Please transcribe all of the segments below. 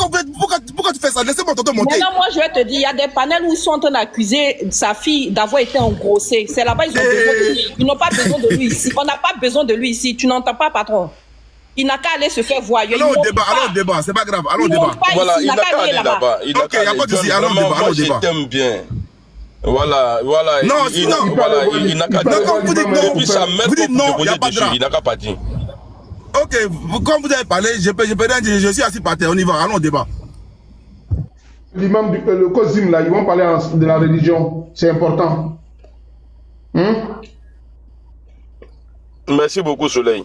pourquoi tu fais ça? Laissez-moi t'entendre monter. Maintenant, moi, je vais te dire, il y a des panels où ils sont en train d'accuser sa fille d'avoir été engrossée. C'est là-bas, ils ont besoin de lui. Ils n'ont pas besoin de lui ici. On n'a pas besoin de lui ici. Tu n'entends pas, patron? Il n'a qu'à aller se faire voir. Allons au débat, c'est pas grave. Allons au débat. Voilà, il n'a qu'à aller là-bas. Ok, il n'y a pas de souci. Allons au débat. Je t'aime bien. Voilà. Non, sinon. Voilà, il n'a qu'à dire. Vous dites non. Depuis sa mère, vous dites non, il n'y a pas de drame. Il n'a qu'à partir. Ok, comme vous avez parlé, je peux rien dire. Je suis assis par terre. On y va. Allons au débat. L'imam, le Kozim, là, ils vont parler de la religion. C'est important. Merci beaucoup, Soleil.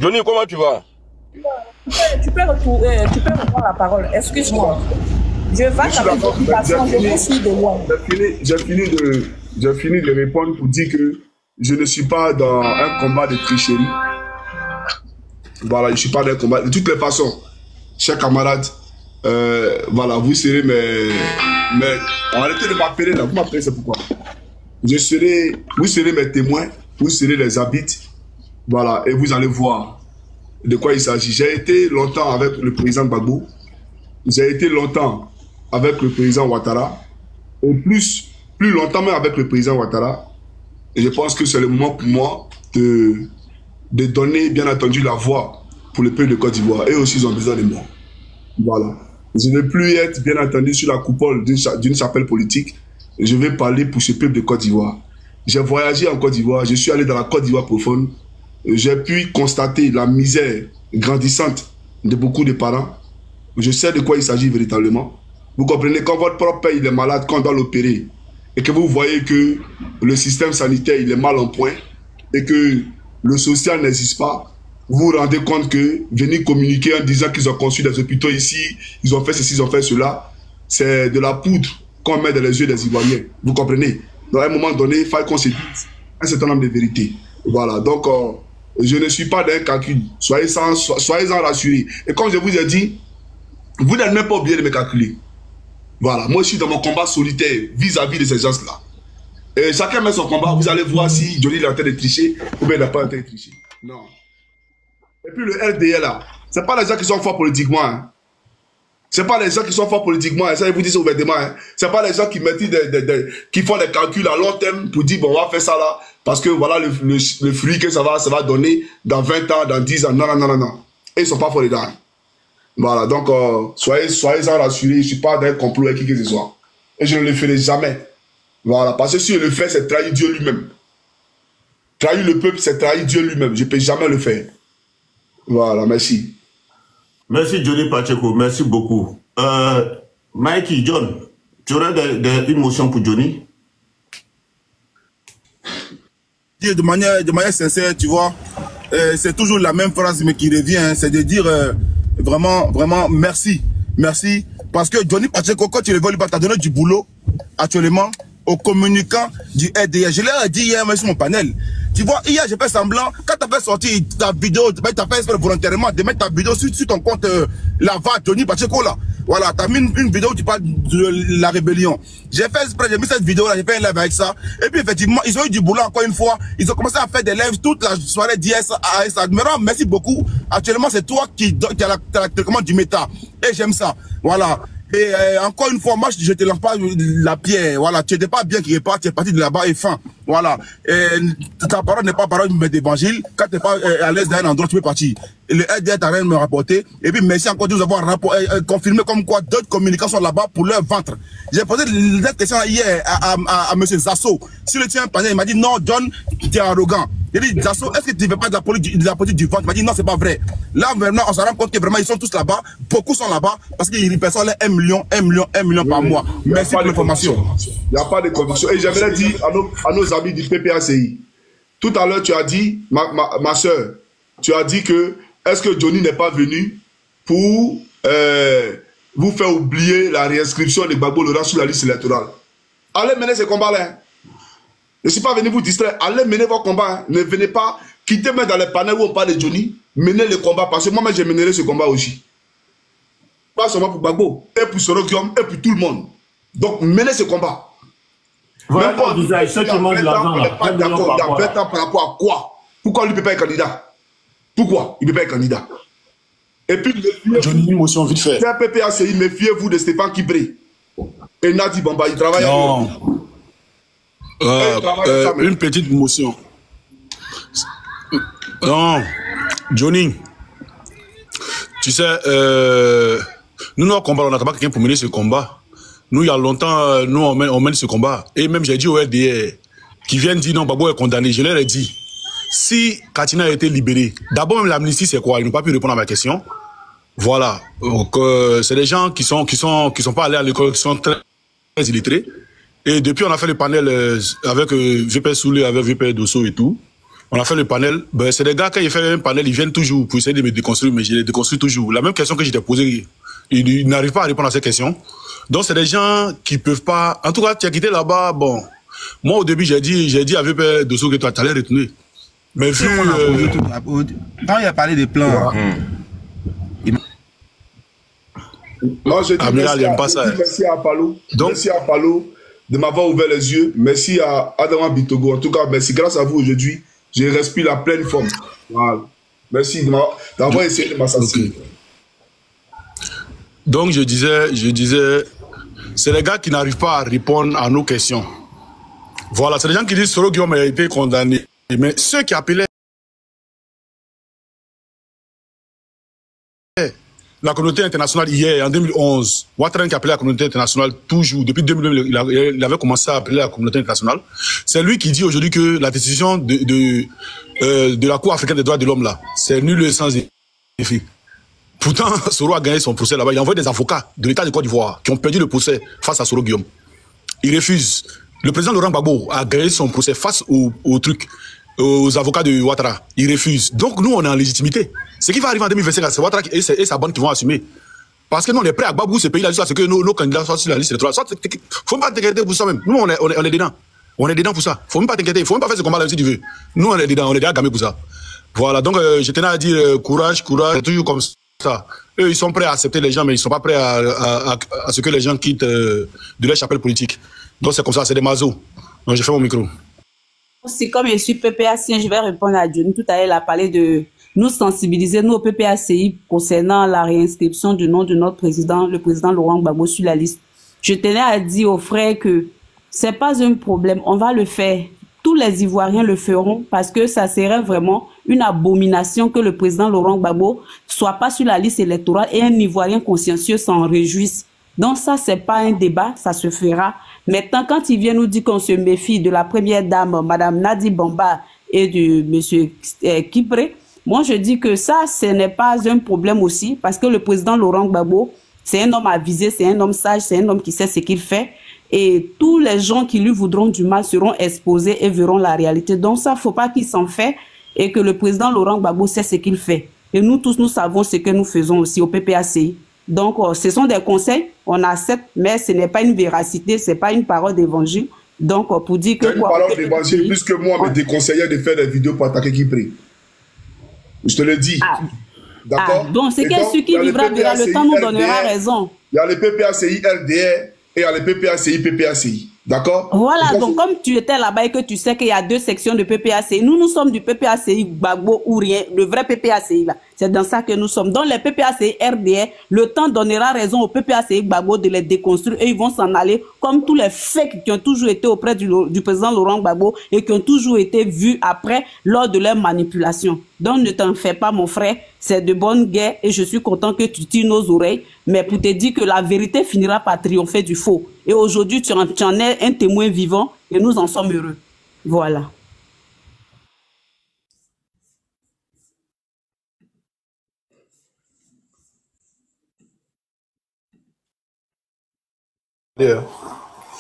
Johnny, comment tu vas? Tu peux reprendre la parole. Excuse-moi. Je vais avec l'occupation, je vous suis de loin. J'ai fini de répondre pour dire que je ne suis pas dans un combat de tricherie. Voilà, je ne suis pas dans un combat. De toutes les façons, chers camarades, voilà, vous serez mais arrêtez de m'appeler là. Vous m'appelez, c'est pourquoi. Vous serez mes témoins, vous serez les arbitres. Voilà, et vous allez voir de quoi il s'agit. J'ai été longtemps avec le président Gbagbo. J'ai été longtemps avec le président Ouattara. Et plus longtemps même avec le président Ouattara. Et je pense que c'est le moment pour moi de donner, bien entendu, la voix pour le peuple de Côte d'Ivoire. Eux aussi, ils ont besoin de moi. Voilà. Je ne veux plus être, bien entendu, sur la coupole d'une chapelle politique. Je vais parler pour ce peuple de Côte d'Ivoire. J'ai voyagé en Côte d'Ivoire. Je suis allé dans la Côte d'Ivoire profonde. J'ai pu constater la misère grandissante de beaucoup de parents. Je sais de quoi il s'agit véritablement. Vous comprenez, quand votre propre père il est malade, quand on doit l'opérer, et que vous voyez que le système sanitaire il est mal en point, et que le social n'existe pas, vous vous rendez compte que venir communiquer en disant qu'ils ont construit des hôpitaux ici, ils ont fait ceci, ils ont fait cela, c'est de la poudre qu'on met dans les yeux des Ivoiriens. Vous comprenez? Donc à un moment donné, il faut qu'on se dise un certain nombre de vérités. Voilà, donc je ne suis pas d'un calcul. Soyez-en rassurés. Et comme je vous ai dit, vous n'êtes même pas obligé de me calculer. Voilà, moi je suis dans mon combat solitaire vis-à-vis de ces gens-là. Et chacun met son combat, vous allez voir si Johnny est en train de tricher ou bien il n'a pas en train de tricher. Non. Et puis le RDL là, ce n'est pas les gens qui sont forts politiquement. Hein. Ce n'est pas les gens qui sont forts politiquement, hein. Ça je vous dis ouvertement. Hein. Ce n'est pas les gens qui mettent qui font des calculs à long terme pour dire bon on va faire ça là, parce que voilà le fruit que ça va donner dans 20 ans, dans 10 ans. Non, non, non, non, non. Et ils ne sont pas forts dedans. Hein. Voilà, donc soyez-en rassurés, je ne suis pas dans un complot avec qui que ce soit. Et je ne le ferai jamais. Voilà, parce que si je le fais, c'est trahir Dieu lui-même. Trahir le peuple, c'est trahir Dieu lui-même. Je ne peux jamais le faire. Voilà, merci. Merci Johnny Pacheco, merci beaucoup. Mikey, John, tu aurais une motion pour Johnny? De manière sincère, tu vois, c'est toujours la même phrase mais qui revient, hein, c'est de dire vraiment merci. Merci. Parce que Johnny Pacheco, quand tu le vois, il t'a donné du boulot actuellement aux communicants du RDS. Je l'ai dit hier, mais sur mon panel. Tu vois, hier, j'ai fait semblant, quand tu as fait sortir ta vidéo, tu as fait volontairement de mettre ta vidéo sur ton compte Lava, Johnny Pacheco là. Voilà, tu as mis une vidéo où tu parles de la rébellion. J'ai mis cette vidéo là, j'ai fait un live avec ça. Et puis effectivement, ils ont eu du boulot encore une fois. Ils ont commencé à faire des lives toute la soirée d'hier à ça. Maintenant, merci beaucoup. Actuellement, c'est toi qui as la télécommande du méta. Et j'aime ça. Voilà. Et encore une fois, moi, je te lance pas la pierre. Voilà, tu n'étais pas bien qui repart, tu es parti de là-bas et fin. Voilà. Et ta parole n'est pas parole d'évangile. Quand tu n'es pas à l'aise d'un endroit, tu peux partir. Et le RDR t'a rien me rapporté. Et puis, merci encore de nous avoir confirmé comme quoi d'autres communicants sont là-bas pour leur ventre. J'ai posé cette question hier à M. Zasso. Sur le tien panel, il m'a dit non, John, tu es arrogant. J'ai dit, Zasso, est-ce que tu ne veux pas de la politique du ventre? Il m'a dit non, c'est pas vrai. Là, vraiment, on se rend compte que vraiment, ils sont tous là-bas. Beaucoup sont là-bas parce qu'ils reçoivent 1 million par mois. Merci pour l'information. Il n'y a pas de conviction. Et j'aimerais dire à nos amis du PPACI, tout à l'heure, tu as dit, ma soeur, tu as dit que est-ce que Johnny n'est pas venu pour vous faire oublier la réinscription de Gbagbo Laurent sur la liste électorale? Allez mener ce combat-là. Je ne suis pas venu vous distraire. Allez mener vos combats. Hein. Ne venez pas quitter même dans les panels où on parle de Johnny. Menez le combat parce que moi-même, je mènerai ce combat aussi. Pas seulement pour Gbagbo, et pour Sorokium, et pour tout le monde. Donc, menez ce combat. Voilà, même pas ceux qui mangent l'argent. Pas d'accord dans 20 ans par rapport à quoi? Pourquoi lui ne peut pas être candidat? Pourquoi? Il ne peut pas être candidat. Et puis, Johnny, une motion vite fait. C'est un PPACI, méfiez-vous de Stéphane Kibré. Et Nadi Bamba, il travaille non. Une petite motion. Non, Johnny, tu sais, nous, notre combat, on n'attend pas quelqu'un pour mener ce combat. Nous, il y a longtemps, nous, on mène ce combat. Et même, j'ai dit au RDR, qui viennent dire non, Babo est condamné. Je leur ai dit, si Katina a été libérée, d'abord, même l'amnistie, c'est quoi? Ils n'ont pas pu répondre à ma question. Voilà. Donc, c'est des gens qui sont pas allés à l'école, qui sont très illettrés. Et depuis, on a fait le panel avec VP Soulé, avec VP Dosso et tout. On a fait le panel. Ben, c'est des gars, quand ils font un panel, ils viennent toujours pour essayer de me déconstruire, mais je les déconstruis toujours. La même question que j'étais posée, ils n'arrivent pas à répondre à ces questions. Donc, c'est des gens qui peuvent pas... En tout cas, tu as quitté là-bas, bon... Moi, au début, j'ai dit à VP Dosso que tu allais retourner. Mais vu... Quand il a parlé des plans... Moi, je dis merci à Apalo. Merci à Apalo de m'avoir ouvert les yeux. Merci à Adama Bitogo. En tout cas, merci. Grâce à vous, aujourd'hui, je respire la pleine forme. Voilà. Merci d'avoir essayé de m'assassiner. Okay. Donc, je disais, c'est les gars qui n'arrivent pas à répondre à nos questions. Voilà, c'est les gens qui disent Soro Guillaume a été condamné. Mais ceux qui appelaient la communauté internationale hier, en 2011, Ouattara qui appelait la communauté internationale toujours, depuis 2009, il avait commencé à appeler la communauté internationale. C'est lui qui dit aujourd'hui que la décision de la Cour africaine des droits de l'homme là, c'est nul et sans effet. Pourtant, Soro a gagné son procès là-bas. Il a envoyé des avocats de l'État de Côte d'Ivoire qui ont perdu le procès face à Soro Guillaume. Il refuse. Le président Laurent Gbagbo a gagné son procès face aux avocats de Ouattara. Il refuse. Donc nous, on est en légitimité. Ce qui va arriver en 2025, c'est Ouattara et sa bande qui vont assumer. Parce que nous, on est prêts à Gbagbo, ce pays-là, jusqu'à ce que nos candidats soient sur la liste électorale. Faut même pas t'inquiéter pour ça même. Nous, on est dedans. On est dedans pour ça. Faut même pas t'inquiéter. Faut même pas faire ce combat-là si tu veux. Nous, on est dedans. On est déjà gamés pour ça. Voilà. Donc, je tenais à dire courage. C'est toujours comme ça. Eux, ils sont prêts à accepter les gens, mais ils sont pas prêts à ce que les gens quittent de leur chapelle politique. Donc, c'est comme ça. C'est des mazos. Donc, j'ai fait mon micro. C'est comme je suis PPACI, je vais répondre à Johnny. Tout à l'heure, il a parlé de nous sensibiliser, nous au PPACI, concernant la réinscription du nom de notre président, le président Laurent Gbagbo, sur la liste. Je tenais à dire aux frères que c'est pas un problème, on va le faire. Tous les Ivoiriens le feront parce que ça serait vraiment une abomination que le président Laurent Gbagbo soit pas sur la liste électorale et un Ivoirien consciencieux s'en réjouisse. Donc ça, c'est pas un débat, ça se fera. Maintenant, quand il vient nous dire qu'on se méfie de la première dame, Madame Nadi Bamba, et de Monsieur Kipré, moi je dis que ça, ce n'est pas un problème aussi, parce que le président Laurent Gbagbo, c'est un homme avisé, c'est un homme sage, c'est un homme qui sait ce qu'il fait. Et tous les gens qui lui voudront du mal seront exposés et verront la réalité. Donc ça, faut pas qu'il s'en fait et que le président Laurent Gbagbo sait ce qu'il fait. Et nous tous, nous savons ce que nous faisons aussi au PPACI. Donc, ce sont des conseils, on accepte, mais ce n'est pas une véracité, ce n'est pas une parole d'évangile. Donc, pour dire que... Une parole d'évangile, plus que moi, me déconseillait de faire des vidéos pour attaquer Kipré. Je te le dis. Ah. D'accord. Donc, c'est celui qui vivra verra, le temps nous donnera raison. Il y a les PPACI RDR et il y a les PPACI. D'accord? Voilà, donc comme tu étais là-bas et que tu sais qu'il y a deux sections de PPACI, nous sommes du PPACI Gbagbo ou rien, le vrai PPACI là. C'est dans ça que nous sommes. Dans les PPACI RDR, le temps donnera raison au PPACI Gbagbo de les déconstruire et ils vont s'en aller comme tous les fakes qui ont toujours été auprès du président Laurent Gbagbo et qui ont toujours été vus après lors de leur manipulation. Donc ne t'en fais pas mon frère, c'est de bonne guerre et je suis content que tu tires nos oreilles, mais pour te dire que la vérité finira par triompher du faux. Et aujourd'hui, tu en es un témoin vivant et nous en sommes heureux. Voilà.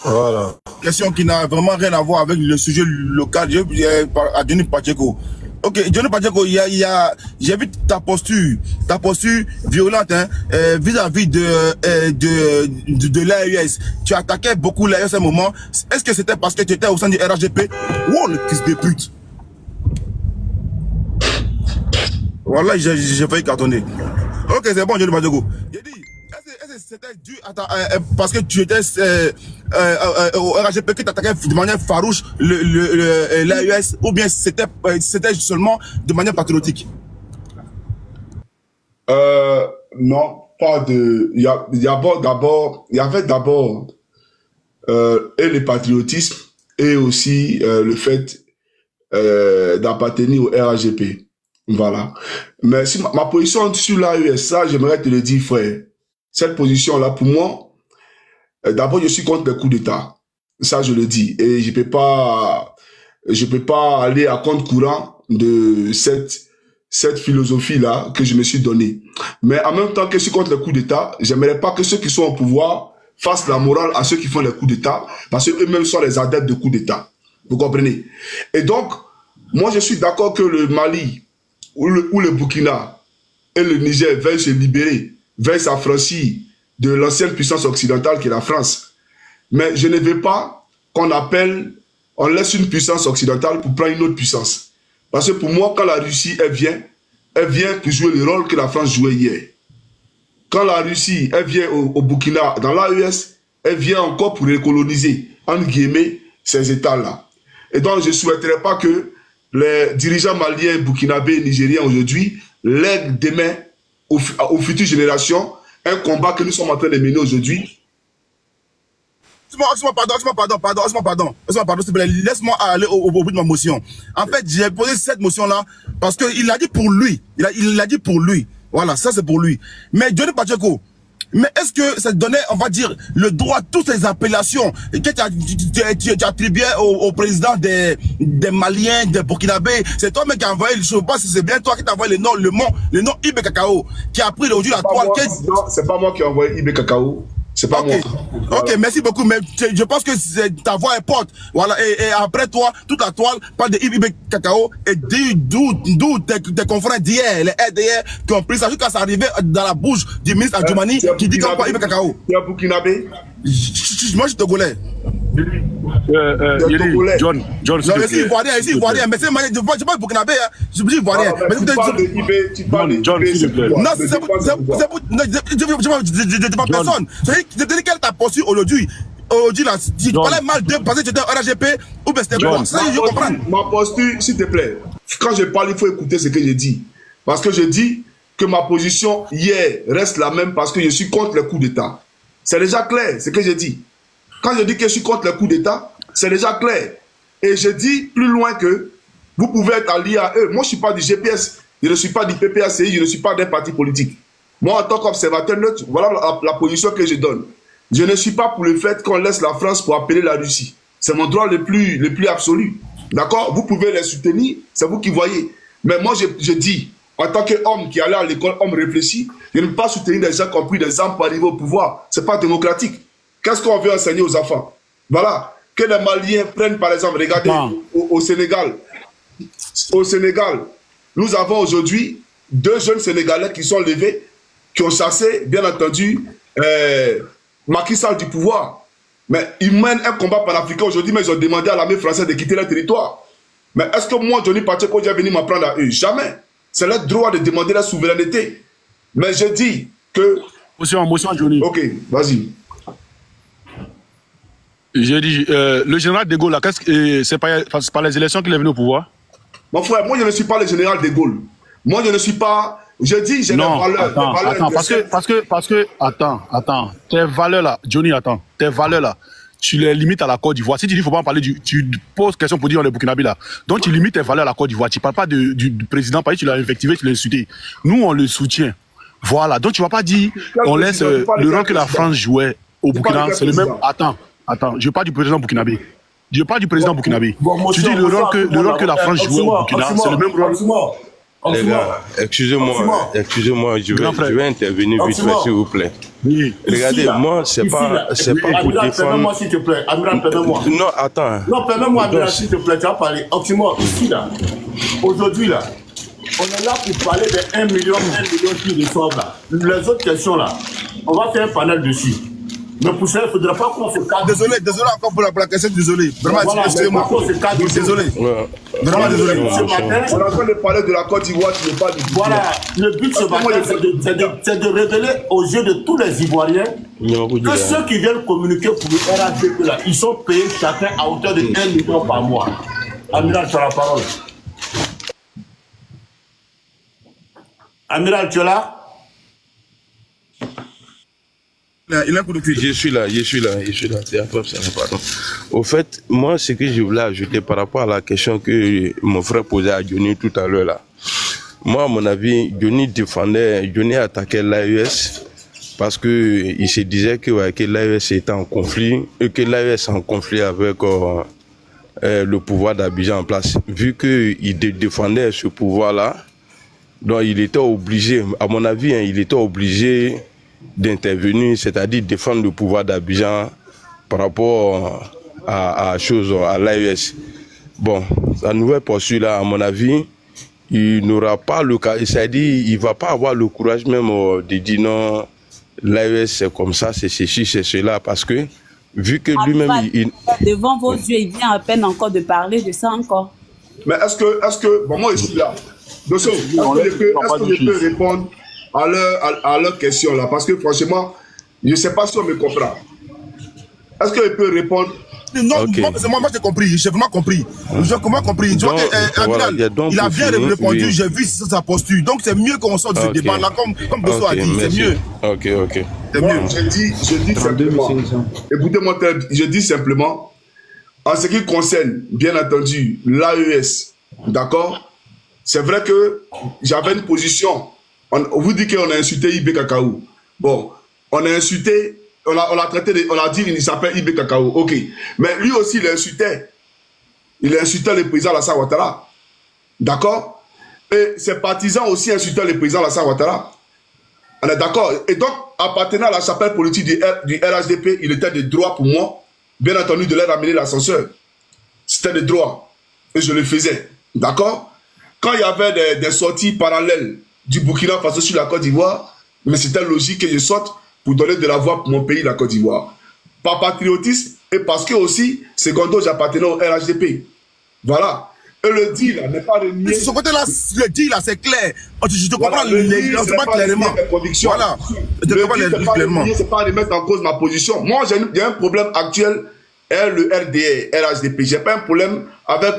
Voilà. Question qui n'a vraiment rien à voir avec le sujet local. À Johnny Pacheco. Ok, Johnny Pacheco, j'ai vu ta posture violente vis-à-vis de l'AES. Tu attaquais beaucoup l'AES à un moment. Est-ce que c'était parce que tu étais au sein du RHDP? Oh, le fils de pute. Voilà, j'ai failli cartonner. Ok, c'est bon, Johnny Pacheco. J'ai dit, est-ce que c'était dû parce que tu étais au RHDP qui t'attaquait de manière farouche l'AES ou bien c'était seulement de manière patriotique? Non, pas de... Il y avait d'abord et le patriotisme et aussi le fait d'appartenir au RAGP. Voilà. Mais si ma position sur l'AES, ça, j'aimerais te le dire, frère. Cette position-là, pour moi, d'abord, je suis contre les coups d'État. Ça, je le dis. Et je peux pas aller à compte courant de cette philosophie-là que je me suis donnée. Mais en même temps que je suis contre les coups d'État, j'aimerais pas que ceux qui sont au pouvoir fassent la morale à ceux qui font les coups d'État, parce qu'eux-mêmes sont les adeptes de coups d'État. Vous comprenez? Et donc, moi, je suis d'accord que le Mali ou le Burkina et le Niger veuillent se libérer, veuillent s'affranchir de l'ancienne puissance occidentale qui est la France. Mais je ne veux pas qu'on laisse une puissance occidentale pour prendre une autre puissance. Parce que pour moi, quand la Russie, elle vient pour jouer le rôle que la France jouait hier. Quand la Russie, elle vient au Burkina, dans l'AES, elle vient encore pour recoloniser, entre guillemets, ces États-là. Et donc, je ne souhaiterais pas que les dirigeants maliens, burkinabés et nigériens aujourd'hui lèguent demain aux futures générations un combat que nous sommes en train de mener aujourd'hui. Pardon, s'il te plaît. Laisse-moi aller au bout de ma motion. En fait, j'ai posé cette motion-là parce qu'il a dit pour lui. Il a dit pour lui. Voilà, ça c'est pour lui. Mais Johnny Pacheco, mais est-ce que ça donnait, on va dire, le droit à toutes ces appellations que tu attribuais au président des Maliens, des Burkinabés? C'est toi, mec, qui a envoyé, je ne sais pas si c'est bien toi qui t'as envoyé le nom Ibé Cacao, qui a pris aujourd'hui la toile. Non, c'est pas moi qui ai envoyé Ibé Cacao. C'est pas moi. Voilà. Ok, merci beaucoup, mais je pense que ta voix est porte. Voilà, et après toi, toute la toile parle de Ibé Cacao et d'où tes confrères d'hier, les RDR qui ont pris ça jusqu'à s'arriver dans la bouche du ministre Adjoumani qui dit qu'on parle Ibé Cacao. Tu es burkinabé? Moi, je suis togolais. John, non, ici, ivoirien, mais c'est je parle burkinabé, je suis ivoirien. Tu parles de Ibé, tu parles de John, s'il te plaît. Non, je ne pas personne. Je te dis qu'elle t'a poursuivi aujourd'hui. Aujourd'hui, là, tu parlais mal d'eux parce que tu étais un RGP ou bien c'était quoi? Ça, je comprends. Ma posture, s'il te plaît, quand je parle, il faut écouter ce que je dis. Parce que je dis que ma position hier reste la même parce que je suis contre le coup d'État. C'est déjà clair, ce que je dis. Quand je dis que je suis contre le coup d'État, c'est déjà clair. Et je dis plus loin que vous pouvez être allié à eux. Moi, je ne suis pas du GPS, je ne suis pas du PPACI, je ne suis pas d'un parti politique. Moi, en tant qu'observateur neutre, voilà la position que je donne. Je ne suis pas pour le fait qu'on laisse la France pour appeler la Russie. C'est mon droit le plus absolu. D'accord? Vous pouvez les soutenir, c'est vous qui voyez. Mais moi, je dis, en tant qu'homme qui allait à l'école, homme réfléchi, je ne peux pas soutenir des gens qui ont pris des armes pour arriver au pouvoir. Ce n'est pas démocratique. Qu'est-ce qu'on veut enseigner aux enfants? Voilà. Que les Maliens prennent, par exemple, regardez, au Sénégal. Au Sénégal, nous avons aujourd'hui 2 jeunes Sénégalais qui sont levés, qui ont chassé, bien entendu, Macky Sall du pouvoir. Mais ils mènent un combat panafricain aujourd'hui, mais ils ont demandé à l'armée française de quitter leur territoire. Mais est-ce que moi, Johnny Pacheco, j'ai venu m'apprendre à eux? Jamais. C'est leur droit de demander la souveraineté. Mais je dis que... Motion, Johnny. Ok, vas-y. J'ai dit, le général de Gaulle, c'est par les élections qu'il est venu au pouvoir? Mon frère, moi je ne suis pas le général de Gaulle. Moi je ne suis pas... Je dis, j'ai des valeurs. Attends, attends. Tes valeurs là, Johnny, attends. Tes valeurs là, tu les limites à la Côte d'Ivoire. Si tu dis qu'il ne faut pas en parler, tu poses question pour dire on est burkinabé là. Donc tu limites tes valeurs à la Côte d'Ivoire. Tu ne parles pas du président, tu l'as invectivé, tu l'as insulté. Nous, on le soutient. Voilà. Donc tu ne vas pas dire on laisse le rôle que la France jouait au Burkina. C'est le même... Attends. Je parle du président burkinabé. Je parle du président burkinabé. Tu dis le rôle que la France jouait au Burkina, c'est le même rôle. Les gars, excusez-moi, je vais intervenir vite fait, s'il vous plaît. Oui. Regardez, moi, c'est pas pour défendre... Permets-moi, s'il te plaît. Amiral, permets-moi. Non, attends. Non, permets-moi, Amiral, s'il te plaît. Tu vas parler. Oxymore, ici, là, aujourd'hui, là, on est là pour parler de 1 million qui reçoivent, là. Les autres questions, là, on va faire un panel dessus. Mais pour ça, il ne faudra pas qu'on se cadre. Désolé encore pour la question, désolé. Vraiment, voilà, excusez-moi. Désolé. Vraiment désolé. Ce matin, on est en train de parler de la Côte d'Ivoire, tu ne pas du voilà, le but ce matin, c'est de révéler aux yeux de tous les Ivoiriens que ceux qui viennent communiquer pour le RADP, là, ils sont payés chacun à hauteur de 1 million par mois. Amiral, tu as la parole. Amiral, tu es là? Il a un coup de cuir. Je suis là. C'est après ça, pardon. Au fait, moi, ce que je voulais ajouter par rapport à la question que mon frère posait à Johnny tout à l'heure là. Moi, à mon avis, Johnny attaquait l'AES parce que il se disait que, ouais, que l'AES était en conflit et que l'AES est en conflit avec le pouvoir d'Abidjan en place. Vu qu'il défendait ce pouvoir-là, donc il était obligé, à mon avis, il était obligé d'intervenir, c'est-à-dire défendre le pouvoir d'Abidjan par rapport à l'AES. Bon, la nouvelle posture là, à mon avis, il n'aura pas le cas, c'est-à-dire il va pas avoir le courage même de dire non, l'AES c'est comme ça, c'est ceci, c'est cela, parce que vu que lui-même devant vos yeux, il vient à peine encore de parler de ça encore. Mais est-ce que bon, moi je suis là. Donc, est-ce que je peux répondre à leur question là? Parce que franchement, je ne sais pas si on me comprend. Est-ce que je peux répondre? Non, okay. moi j'ai compris, j'ai vraiment compris. J'ai vraiment compris. Tu vois que il a bien répondu, oui. J'ai vu sa posture. Donc c'est mieux qu'on sorte de ce débat là, comme Bosso a dit, c'est mieux. Ok. C'est mieux. Je dis simplement, écoutez-moi, je dis simplement, en ce qui concerne, bien entendu, l'AES, d'accord? C'est vrai que j'avais une position. On vous dit qu'on a insulté IB Cacao. Bon, on a insulté, on a traité, on a dit qu'il s'appelle IB Cacao. Ok. Mais lui aussi, il insultait. Il insultait le président Alassane Ouattara. D'accord? Et ses partisans aussi insultaient le président Alassane Ouattara. On est d'accord? Et donc, appartenant à la chapelle politique du RHDP, il était de droit pour moi, bien entendu, de leur amener l'ascenseur. C'était de droit. Et je le faisais. D'accord? Quand il y avait des sorties parallèles du Burkina Faso sur la Côte d'Ivoire, mais c'était logique que je sorte pour donner de la voix pour mon pays, la Côte d'Ivoire. Par patriotisme et parce que aussi, secondo, j'appartenais au RHDP. Voilà. Et le deal n'est pas renié. De ce côté-là, le deal, c'est clair. Je te comprends clairement. Voilà. Le deal n'est pas renié, c'est pas remettre en cause ma position. Moi, j'ai un problème actuel avec le RDR, RHDP. J'ai pas un problème avec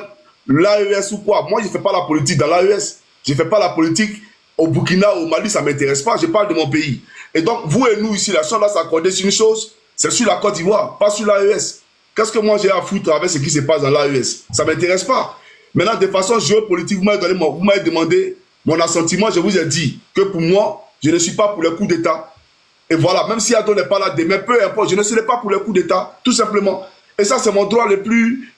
l'AES ou quoi. Moi, je ne fais pas la politique dans l'AES. Je ne fais pas la politique au Burkina, au Mali, ça ne m'intéresse pas. Je parle de mon pays. Et donc, vous et nous ici, la chambre là s'accorder sur une chose, c'est sur la Côte d'Ivoire, pas sur l'AES. Qu'est-ce que moi j'ai à foutre avec ce qui se passe dans l'AES? Ça ne m'intéresse pas. Maintenant, de façon géopolitique, vous m'avez demandé mon assentiment. Je vous ai dit que pour moi, je ne suis pas pour le coup d'État. Et voilà, même si Ado n'est pas là demain, peu importe, je ne serai pas pour le coup d'État, tout simplement. Et ça, c'est mon droit le plus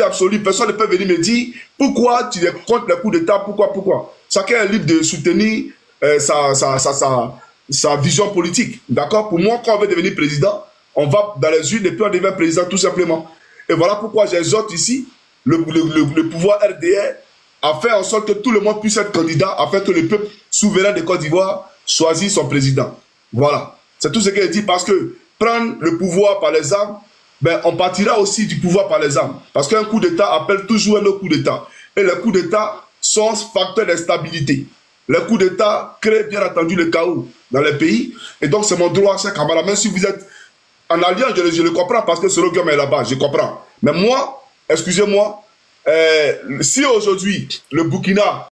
absolu. Personne ne peut venir me dire pourquoi tu es contre le coup d'État, pourquoi. Chacun est libre de soutenir sa vision politique. D'accord? Pour moi, quand on veut devenir président, on va dans les urnes et puis on devient président, tout simplement. Et voilà pourquoi j'exhorte ici le pouvoir RDR à faire en sorte que tout le monde puisse être candidat, afin que le peuple souverain de Côte d'Ivoire choisisse son président. Voilà. C'est tout ce qu'elle dit, parce que prendre le pouvoir par les armes, ben, on partira aussi du pouvoir par les armes. Parce qu'un coup d'État appelle toujours un autre coup d'État. Et les coups d'État sont facteurs d'instabilité. Les coups d'État créent bien entendu le chaos dans les pays. Et donc c'est mon droit, cher Kamara. Même si vous êtes en alliance, je le comprends parce que Soro Guillaume est là-bas, je comprends. Mais moi, excusez-moi, si aujourd'hui le Burkina